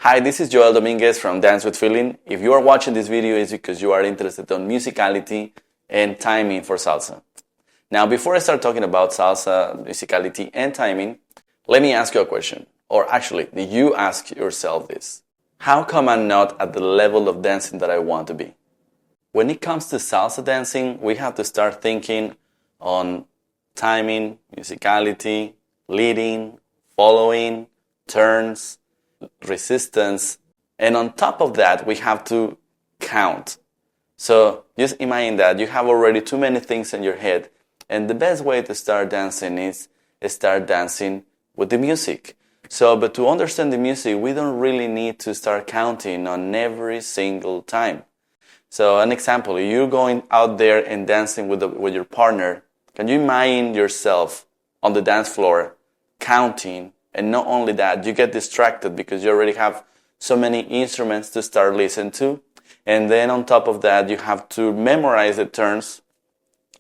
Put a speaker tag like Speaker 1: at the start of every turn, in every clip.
Speaker 1: Hi, this is Joel Dominguez from Dance with Feeling. If you are watching this video, it's because you are interested in musicality and timing for salsa. Now, before I start talking about salsa, musicality, and timing, let me ask you a question. Or actually, you ask yourself this. How come I'm not at the level of dancing that I want to be? When it comes to salsa dancing, we have to start thinking on timing, musicality, leading, following, turns, resistance, and on top of that, we have to count. So just imagine that you have already too many things in your head, and the best way to start dancing is start dancing with the music. But to understand the music, we don't really need to start counting on every single time. So an example, you're going out there and dancing with your partner. Can you imagine yourself on the dance floor counting? And not only that, you get distracted because you already have so many instruments to start listening to. And then on top of that, you have to memorize the turns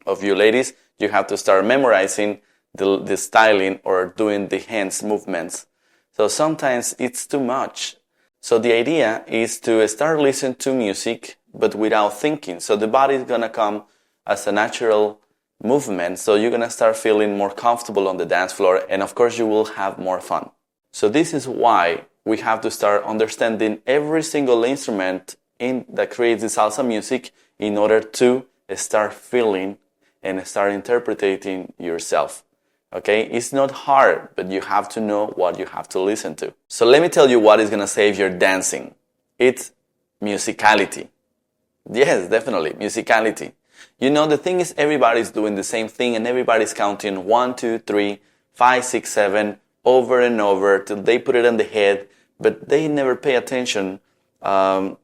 Speaker 1: of you ladies. You have to start memorizing the styling or doing the hands movements. So sometimes it's too much. So the idea is to start listening to music, but without thinking. So the body is going to come as a natural movement, so you're going to start feeling more comfortable on the dance floor, and of course you will have more fun. So this is why we have to start understanding every single instrument that creates the salsa music in order to start feeling and start interpreting yourself. Okay, it's not hard, but you have to know what you have to listen to. So let me tell you what is going to save your dancing. It's musicality. Yes, definitely, musicality. You know, the thing is everybody's doing the same thing and everybody's counting 1, 2, 3, 5, 6, 7 over and over till they put it in the head, but they never pay attention or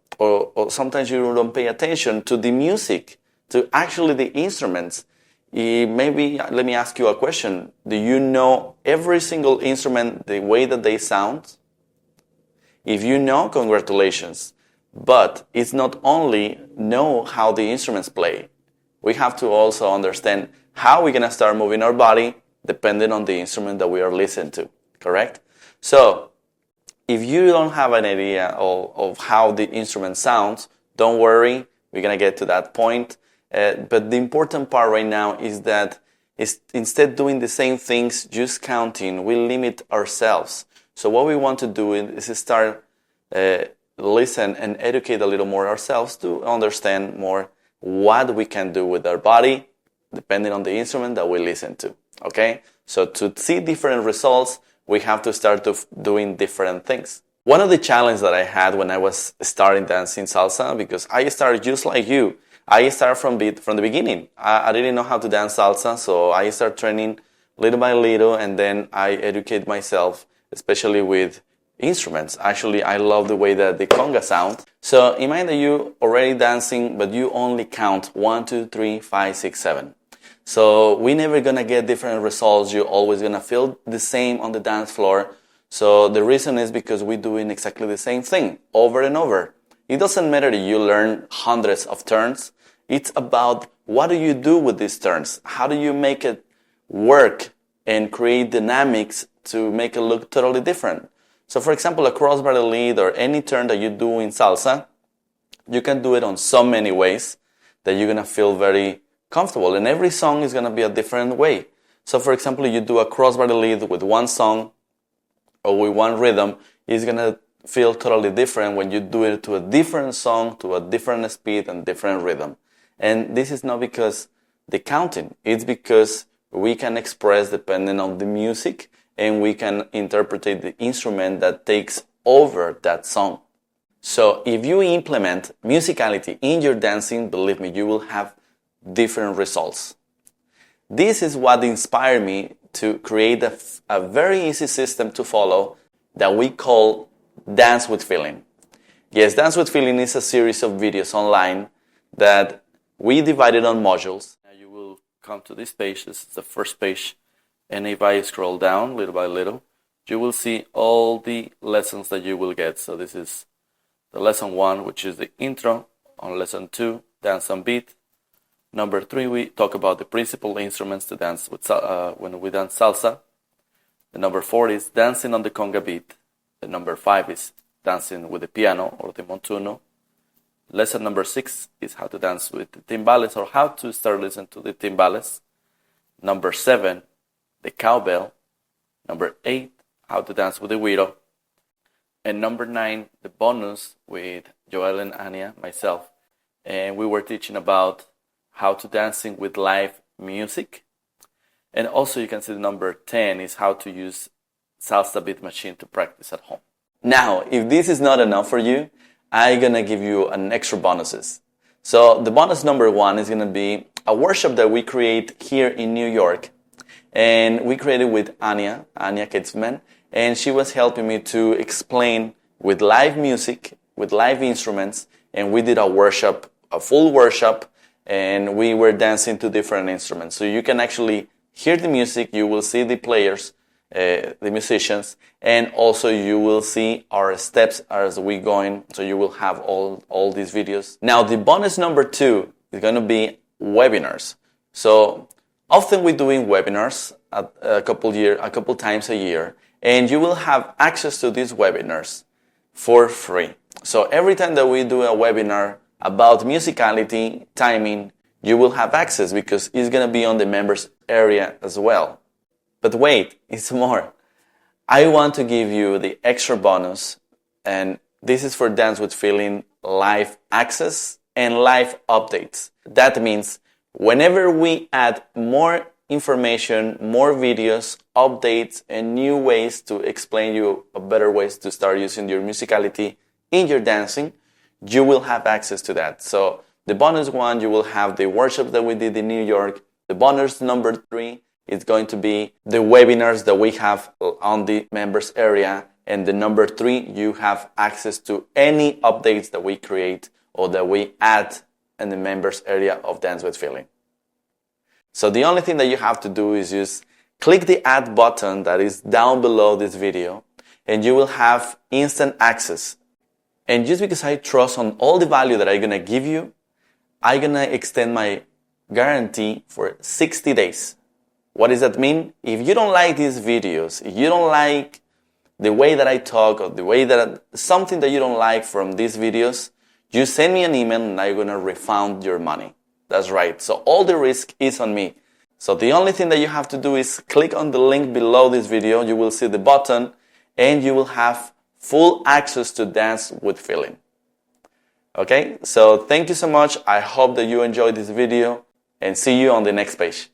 Speaker 1: sometimes you don't pay attention to the music, to actually the instruments. Maybe let me ask you a question. Do you know every single instrument, the way that they sound? If you know, congratulations. But it's not only know how the instruments play. We have to also understand how we're going to start moving our body depending on the instrument that we are listening to, correct? So, if you don't have an idea of how the instrument sounds, don't worry, we're going to get to that point. But the important part right now is that instead doing the same things, just counting, we limit ourselves. So what we want to do is start listen and educate a little more ourselves to understand more what we can do with our body depending on the instrument that we listen to. Okay? So to see different results, we have to start doing different things. One of the challenges that I had when I was starting dancing salsa, because I started just like you, I started from the beginning. I didn't know how to dance salsa, so I started training little by little, and then I educate myself, especially with instruments. Actually, I love the way that the conga sound. So imagine that you already dancing, but you only count 1, 2, 3, 5, 6, 7. So we're never gonna get different results. You're always gonna feel the same on the dance floor. So the reason is because we're doing exactly the same thing over and over. It doesn't matter that you learn hundreds of turns. It's about what do you do with these turns? How do you make it work and create dynamics to make it look totally different? So for example, a crossbody lead or any turn that you do in salsa, you can do it on so many ways that you're going to feel very comfortable. And every song is going to be a different way. So for example, you do a crossbody lead with one song or with one rhythm, it's going to feel totally different when you do it to a different song, to a different speed and different rhythm. And this is not because the counting, it's because we can express depending on the music and we can interpret the instrument that takes over that song. So if you implement musicality in your dancing, believe me, you will have different results. This is what inspired me to create a very easy system to follow that we call Dance with Feeling. Yes, Dance with Feeling is a series of videos online that we divided on modules. Now you will come to this page. This is the first page. And if I scroll down little by little, you will see all the lessons that you will get. So this is the lesson 1, which is the intro. On lesson 2, dance on beat. Number 3, we talk about the principal instruments to dance with when we dance salsa. The number 4 is dancing on the conga beat. The number 5 is dancing with the piano or the montuno. Lesson number 6 is how to dance with the timbales, or how to start listening to the timbales. Number 7, the cowbell. Number 8, how to dance with the güiro. And number 9, the bonus with Joel and Anya, myself. And we were teaching about how to dancing with live music. And also you can see the number 10 is how to use salsa beat machine to practice at home. Now, if this is not enough for you, I'm gonna give you an extra bonuses. So the bonus number 1 is gonna be a workshop that we create here in New York. And we created with Anya Kitzman, and she was helping me to explain with live music, with live instruments, and we did a workshop, a full workshop, and we were dancing to different instruments. So you can actually hear the music, you will see the players, the musicians, and also you will see our steps as we going, so you will have all these videos. Now the bonus number 2 is going to be webinars. So often we're doing webinars a couple times a year, and you will have access to these webinars for free. So every time that we do a webinar about musicality, timing, you will have access because it's going to be on the members area as well. But wait, it's more. I want to give you the extra bonus, and this is for Dance with Feeling live access and live updates. That means whenever we add more information, more videos, updates, and new ways to explain you better ways to start using your musicality in your dancing, you will have access to that. So the bonus 1, you will have the workshop that we did in New York. The bonus number 3 is going to be the webinars that we have on the members area. And the number 3, you have access to any updates that we create or that we add in the members area of Dance with Feeling. So the only thing that you have to do is just click the add button that is down below this video, and you will have instant access. And just because I trust on all the value that I'm going to give you, I'm going to extend my guarantee for 60 days. What does that mean? If you don't like these videos, if you don't like the way that I talk, or the way that something that you don't like from these videos, you send me an email and I'm going to refund your money. That's right. So all the risk is on me. So the only thing that you have to do is click on the link below this video. You will see the button and you will have full access to Dance with Feeling. Okay? So thank you so much. I hope that you enjoyed this video and see you on the next page.